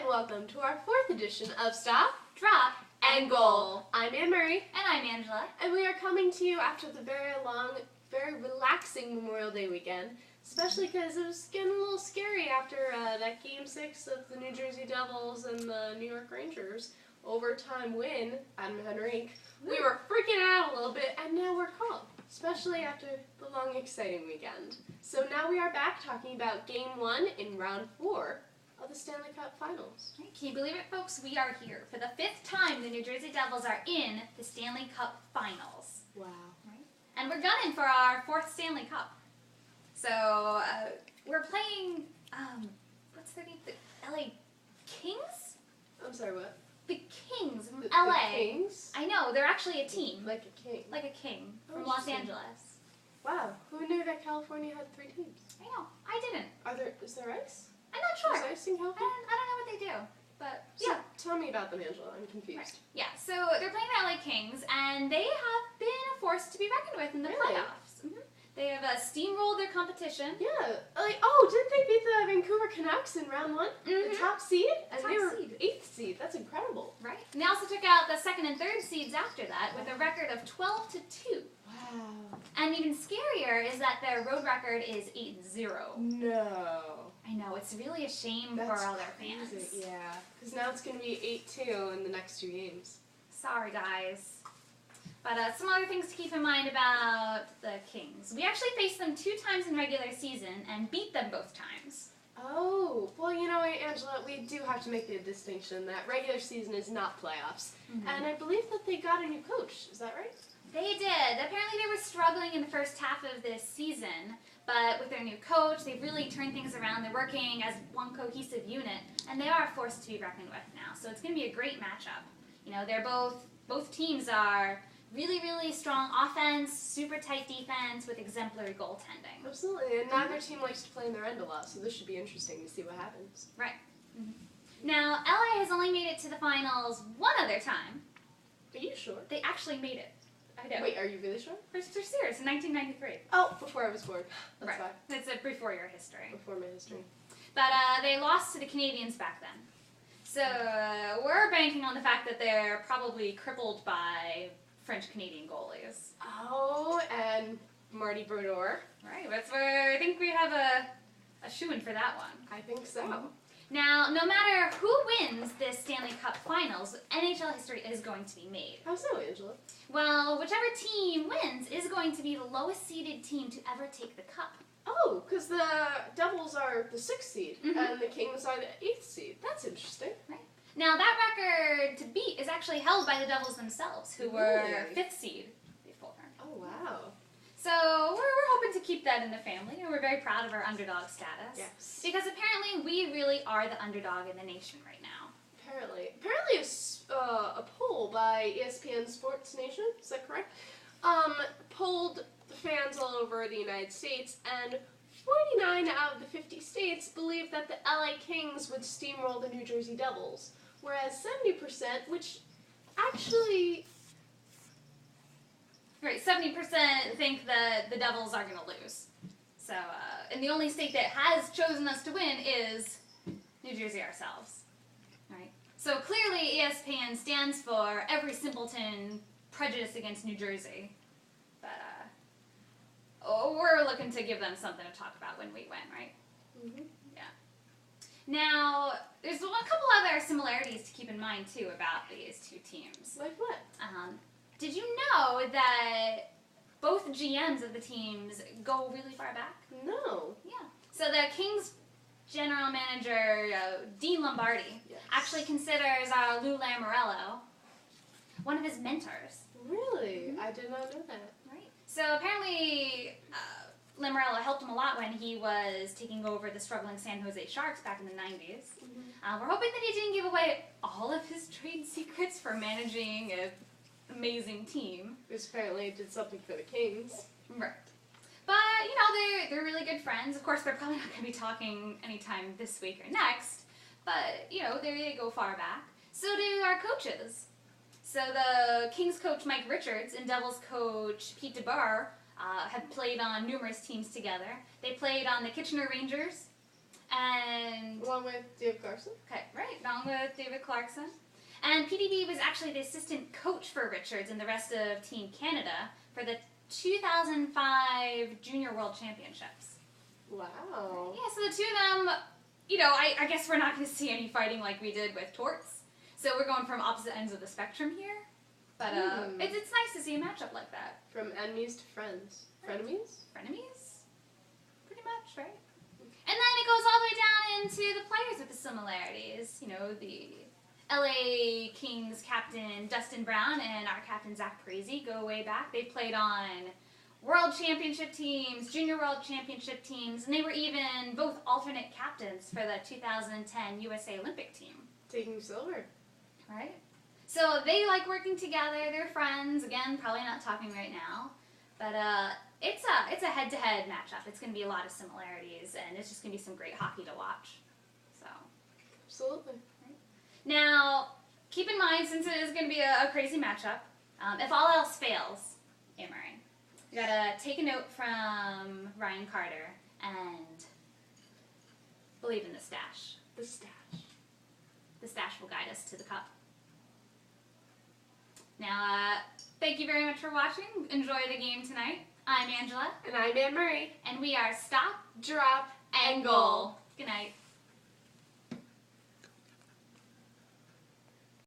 welcome to our 4th edition of Stop, Drop, and Goal. I'm Anne Marie. And I'm Angela. And we are coming to you after the very long, very relaxing Memorial Day weekend, especially because it was getting a little scary after that Game 6 of the New Jersey Devils and the New York Rangers overtime win at Henrique. We were freaking out a little bit, and now we're calm, especially after the long, exciting weekend. So now we are back talking about Game 1 in Round 4 of the Stanley Cup Finals. Right, can you believe it, folks? We are here for the 5th time the New Jersey Devils are in the Stanley Cup Finals. Wow. Right? And we're gunning for our 4th Stanley Cup. So we're playing, what's their name? The LA Kings? I'm sorry, what? The Kings from The LA. Kings? I know, they're actually a team. Like a king. Like a king Oh, from Los interesting. Angeles. Wow. Who knew that California had 3 teams? I know, I didn't. Is there ice? I'm not sure. Is ice in I California? don't know what they do. But So, yeah. tell me about them, Angela. I'm confused. Right. Yeah, so they're playing the LA Kings, and they have been a force to be reckoned with in the Really? playoffs. They have steamrolled their competition. Yeah. Didn't they beat the Vancouver Canucks in round 1? The Mhm. top seed? And Top they were seed. 8th seed. That's incredible. Right. And they also took out the 2nd and 3rd seeds after that with a record of 12-2. Wow. And even scarier is that their road record is 8-0. No. I know, it's really a shame That's for all their fans. crazy. Yeah. Because now it's going to be 8-2 in the next 2 games. Sorry, guys. But some other things to keep in mind about the Kings. We actually faced them 2 times in regular season and beat them both times. Oh, well, you know what, Angela, we do have to make the distinction that regular season is not playoffs. And I believe that they got a new coach. Is that right? They did. Apparently they were struggling in the first half of this season, but with their new coach, they've really turned things around. They're working as one cohesive unit, and they are a force to be reckoned with now. So it's going to be a great matchup. You know, they're both teams are really, really strong offense, super tight defense with exemplary goaltending. Absolutely, and neither team likes to play in their end a lot, so this should be interesting to see what happens. Right. Now, LA has only made it to the finals one other time. Are you sure? They actually made it. I know. Wait, are you really sure? For serious, in 1993. Oh, before I was born. That's Right. why. It's before your history. Before my history. But they lost to the Canadians back then. So we're banking on the fact that they're probably crippled by French-Canadian goalies. Oh, and Marty Brodeur. Right, that's where I think we have a shoo-in for that one. I think so. Now, no matter who wins this Stanley Cup Finals, NHL history is going to be made. How so, Angela? Well, whichever team wins is going to be the lowest seeded team to ever take the cup. Oh, because the Devils are the 6th seed, Mhm. and the Kings are the 8th seed. That's interesting. Now, that record to beat is actually held by the Devils themselves, who were Really? 5th seed before. Oh, wow. So we're hoping to keep that in the family, and we're very proud of our underdog status. Yes. Because apparently we really are the underdog in the nation right now. Apparently a poll by ESPN Sports Nation, is that correct? Polled the fans all over the United States, and 49 out of the 50 states believe that the LA Kings would steamroll the New Jersey Devils, whereas 70%, which actually, Right, 70% think that the Devils are going to lose. So, and the only state that has chosen us to win is New Jersey ourselves. Right? So clearly ESPN stands for every simpleton prejudice against New Jersey. But we're looking to give them something to talk about when we win, right? Yeah. Now, there's a couple other similarities to keep in mind, too, about these two teams. like what? Did you know that both GMs of the teams go really far back? No. Yeah. So the Kings general manager, Dean Lombardi, Yes. actually considers Lou Lamoriello one of his mentors. Really? I did not know that. Right. So apparently Lamoriello helped him a lot when he was taking over the struggling San Jose Sharks back in the 90s. We're hoping that he didn't give away all of his trade secrets for managing an amazing team. Because apparently it did something for the Kings. Right. But, you know, they're really good friends. Of course, they're probably not going to be talking anytime this week or next. But, you know, they go far back. So do our coaches. So the Kings coach Mike Richards and Devils coach Pete DeBoer have played on numerous teams together. They played on the Kitchener Rangers, And Along with David Carson. okay, right, along with David Clarkson. And PDB was actually the assistant coach for Richards and the rest of Team Canada for the 2005 Junior World Championships. Wow. Yeah, so the two of them, I guess we're not going to see any fighting like we did with Torts. So we're going from opposite ends of the spectrum here. But it's nice to see a matchup like that. From enemies to friends. Frenemies? Frenemies? Pretty much, right? And then it goes all the way down into the players with the similarities. The LA Kings captain Dustin Brown and our captain Zach Parisi go way back. They played on World Championship teams, Junior World Championship teams, and they were even both alternate captains for the 2010 USA Olympic team. Taking silver. Right? So they like working together. They're friends. Again, probably not talking right now. But it's a head-to-head matchup. It's going to be a lot of similarities, and it's just going to be some great hockey to watch. So, Absolutely. now, keep in mind, since it is going to be a crazy matchup, if all else fails, Amory, you got to take a note from Ryan Carter and believe in the stash. The stash. The stash will guide us to the cup. Now, thank you very much for watching. Enjoy the game tonight. I'm Angela. And I'm Anne Marie. And we are Stop, Drop and Goal. Good night.